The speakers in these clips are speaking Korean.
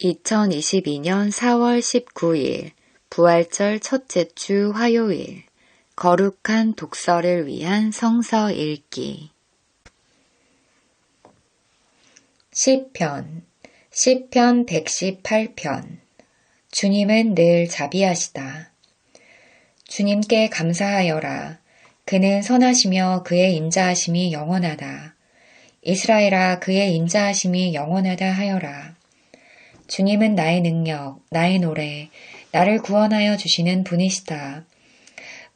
2022년 4월 19일 부활절 첫째 주 화요일 거룩한 독서를 위한 성서 읽기 시편 118편 주님은 늘 자비하시다. 주님께 감사하여라. 그는 선하시며 그의 인자하심이 영원하다. 이스라엘아 그의 인자하심이 영원하다 하여라. 주님은 나의 능력, 나의 노래, 나를 구원하여 주시는 분이시다.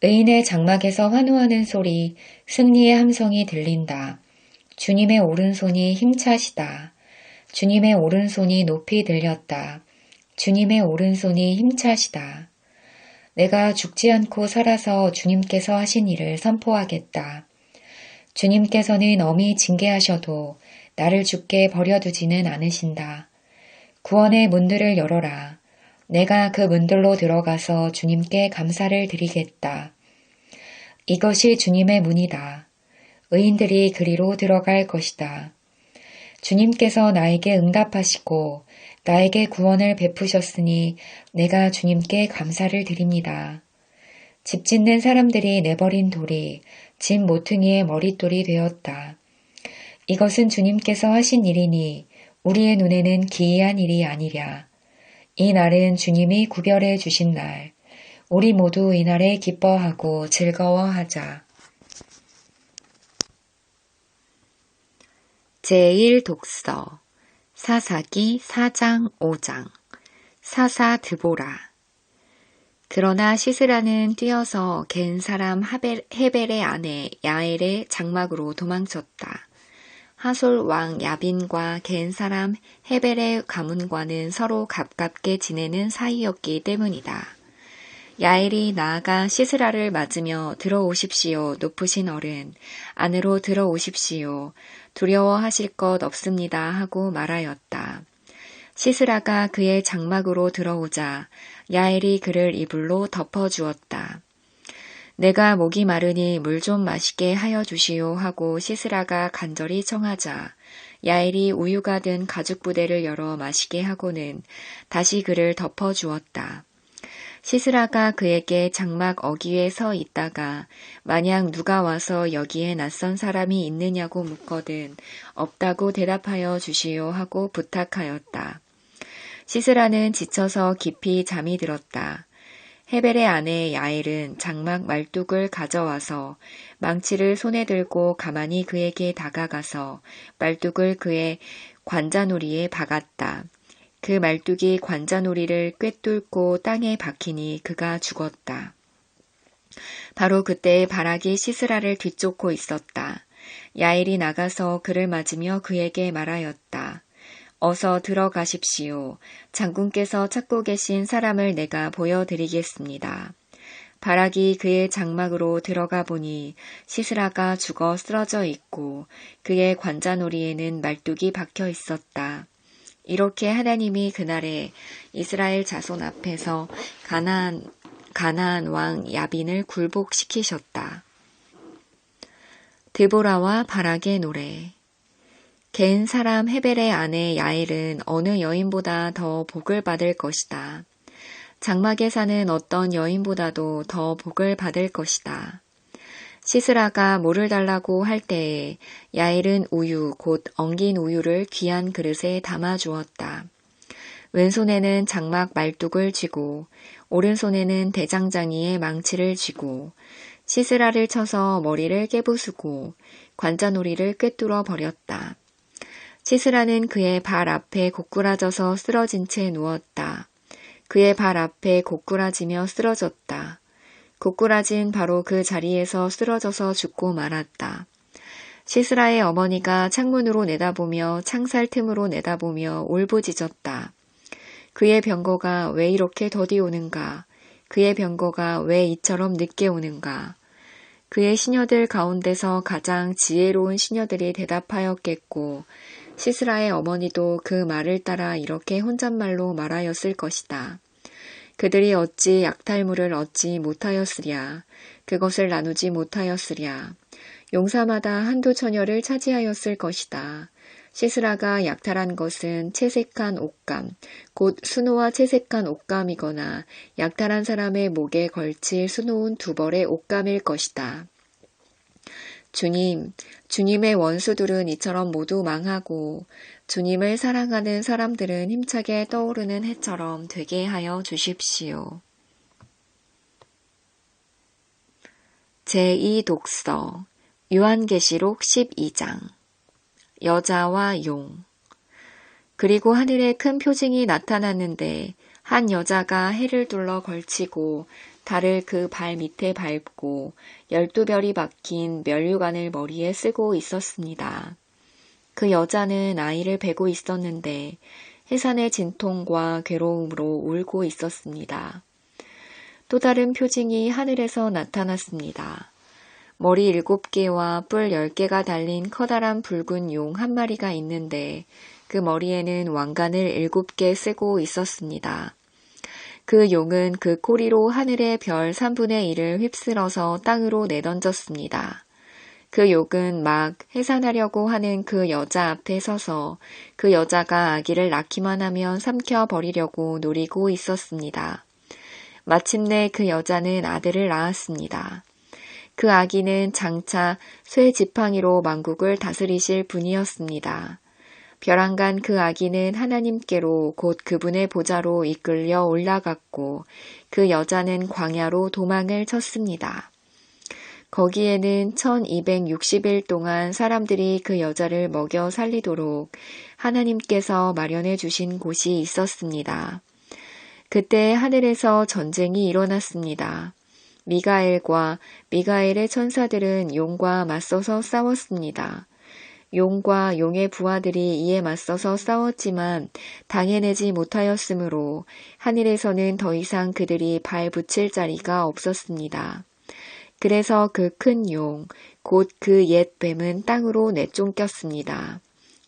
의인의 장막에서 환호하는 소리, 승리의 함성이 들린다. 주님의 오른손이 힘차시다. 주님의 오른손이 높이 들렸다. 주님의 오른손이 힘차시다. 내가 죽지 않고 살아서 주님께서 하신 일을 선포하겠다. 주님께서는 엄히 징계하셔도 나를 죽게 버려두지는 않으신다. 구원의 문들을 열어라. 내가 그 문들로 들어가서 주님께 감사를 드리겠다. 이것이 주님의 문이다. 의인들이 그리로 들어갈 것이다. 주님께서 나에게 응답하시고 나에게 구원을 베푸셨으니 내가 주님께 감사를 드립니다. 집 짓는 사람들이 내버린 돌이 집 모퉁이의 머릿돌이 되었다. 이것은 주님께서 하신 일이니 우리의 눈에는 기이한 일이 아니랴. 이 날은 주님이 구별해 주신 날. 우리 모두 이 날에 기뻐하고 즐거워하자. 제1독서 사사기 4장 5장 사사 드보라. 그러나 시스라는 뛰어서 겐 사람 헤벨의 아내 야엘의 장막으로 도망쳤다. 하솔 왕 야빈과 겐 사람 헤벨의 가문과는 서로 가깝게 지내는 사이였기 때문이다. 야엘이 나아가 시스라를 맞으며 들어오십시오 높으신 어른, 안으로 들어오십시오. 두려워하실 것 없습니다 하고 말하였다. 시스라가 그의 장막으로 들어오자 야엘이 그를 이불로 덮어주었다. 내가 목이 마르니 물 좀 마시게 하여 주시오 하고 시스라가 간절히 청하자 야엘이 우유가 든 가죽 부대를 열어 마시게 하고는 다시 그를 덮어주었다. 시스라가 그에게 장막 어귀에 서 있다가 만약 누가 와서 여기에 낯선 사람이 있느냐고 묻거든 없다고 대답하여 주시오 하고 부탁하였다. 시스라는 지쳐서 깊이 잠이 들었다. 헤벨의 아내 야엘은 장막 말뚝을 가져와서 망치를 손에 들고 가만히 그에게 다가가서 말뚝을 그의 관자놀이에 박았다. 그 말뚝이 관자놀이를 꿰뚫고 땅에 박히니 그가 죽었다. 바로 그때 바락이 시스라를 뒤쫓고 있었다. 야엘이 나가서 그를 맞으며 그에게 말하였다. 어서 들어가십시오. 장군께서 찾고 계신 사람을 내가 보여드리겠습니다. 바락이 그의 장막으로 들어가 보니 시스라가 죽어 쓰러져 있고 그의 관자놀이에는 말뚝이 박혀 있었다. 이렇게 하나님이 그날에 이스라엘 자손 앞에서 가나안 왕 야빈을 굴복시키셨다. 드보라와 바락의 노래. 겐 사람 헤벨의 아내 야엘은 어느 여인보다 더 복을 받을 것이다. 장막에 사는 어떤 여인보다도 더 복을 받을 것이다. 시스라가 물을 달라고 할 때에 야엘은 우유 곧 엉긴 우유를 귀한 그릇에 담아 주었다. 왼손에는 장막 말뚝을 쥐고 오른손에는 대장장이의 망치를 쥐고 시스라를 쳐서 머리를 깨부수고 관자놀이를 꿰뚫어 버렸다. 시스라는 그의 발 앞에 고꾸라져서 쓰러진 채 누웠다. 그의 발 앞에 고꾸라지며 쓰러졌다. 고꾸라진 바로 그 자리에서 쓰러져서 죽고 말았다. 시스라의 어머니가 창문으로 내다보며 창살 틈으로 내다보며 울부짖었다. 그의 병거가 왜 이렇게 더디 오는가? 그의 병거가 왜 이처럼 늦게 오는가? 그의 시녀들 가운데서 가장 지혜로운 시녀들이 대답하였겠고 시스라의 어머니도 그 말을 따라 이렇게 혼잣말로 말하였을 것이다. 그들이 어찌 약탈물을 얻지 못하였으랴. 그것을 나누지 못하였으랴. 용사마다 한두 처녀를 차지하였을 것이다. 시스라가 약탈한 것은 채색한 옷감, 곧 수놓아 채색한 옷감이거나 약탈한 사람의 목에 걸칠 수놓은 두 벌의 옷감일 것이다. 주님, 주님의 원수들은 이처럼 모두 망하고 주님을 사랑하는 사람들은 힘차게 떠오르는 해처럼 되게 하여 주십시오. 제2독서 요한계시록 12장 여자와 용. 그리고 하늘에 큰 표징이 나타났는데 한 여자가 해를 둘러 걸치고 달을 그 발 밑에 밟고 12별이 박힌 면류관을 머리에 쓰고 있었습니다. 그 여자는 아이를 베고 있었는데 해산의 진통과 괴로움으로 울고 있었습니다. 또 다른 표징이 하늘에서 나타났습니다. 머리 7개와 뿔 10개가 달린 커다란 붉은 용 한 마리가 있는데 그 머리에는 왕관을 7개 쓰고 있었습니다. 그 용은 그 꼬리로 하늘의 별 3분의 1을 휩쓸어서 땅으로 내던졌습니다. 그 용은 막 해산하려고 하는 그 여자 앞에 서서 그 여자가 아기를 낳기만 하면 삼켜버리려고 노리고 있었습니다. 마침내 그 여자는 아들을 낳았습니다. 그 아기는 장차 쇠 지팡이로 만국을 다스리실 분이었습니다. 벼랑간 그 아기는 하나님께로 곧 그분의 보좌로 이끌려 올라갔고 그 여자는 광야로 도망을 쳤습니다. 거기에는 1260일 동안 사람들이 그 여자를 먹여 살리도록 하나님께서 마련해 주신 곳이 있었습니다. 그때 하늘에서 전쟁이 일어났습니다. 미가엘과 미가엘의 천사들은 용과 맞서서 싸웠습니다. 용과 용의 부하들이 이에 맞서서 싸웠지만 당해내지 못하였으므로 하늘에서는 더 이상 그들이 발 붙일 자리가 없었습니다. 그래서 그 큰 용, 곧 그 옛 뱀은 땅으로 내쫓겼습니다.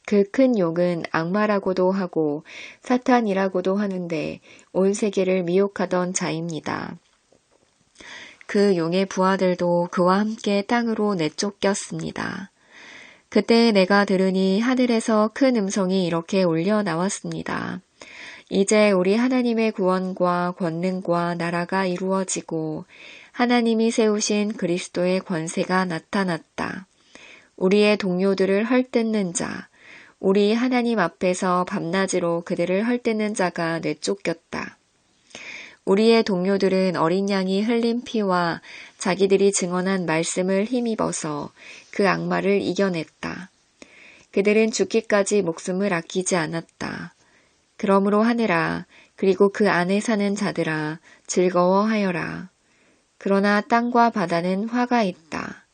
그 큰 용은 악마라고도 하고 사탄이라고도 하는데 온 세계를 미혹하던 자입니다. 그 용의 부하들도 그와 함께 땅으로 내쫓겼습니다. 그때 내가 들으니 하늘에서 큰 음성이 이렇게 울려 나왔습니다. 이제 우리 하나님의 구원과 권능과 나라가 이루어지고 하나님이 세우신 그리스도의 권세가 나타났다. 우리의 동료들을 헐뜯는 자, 우리 하나님 앞에서 밤낮으로 그들을 헐뜯는 자가 내쫓겼다. 우리의 동료들은 어린 양이 흘린 피와 자기들이 증언한 말씀을 힘입어서 그 악마를 이겨냈다. 그들은 죽기까지 목숨을 아끼지 않았다. 그러므로 하늘아, 그리고 그 안에 사는 자들아, 즐거워하여라. 그러나 땅과 바다는 화가 있다.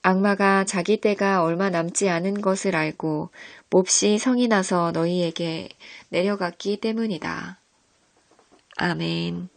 악마가 자기 때가 얼마 남지 않은 것을 알고 몹시 성이 나서 너희에게 내려갔기 때문이다. 아멘.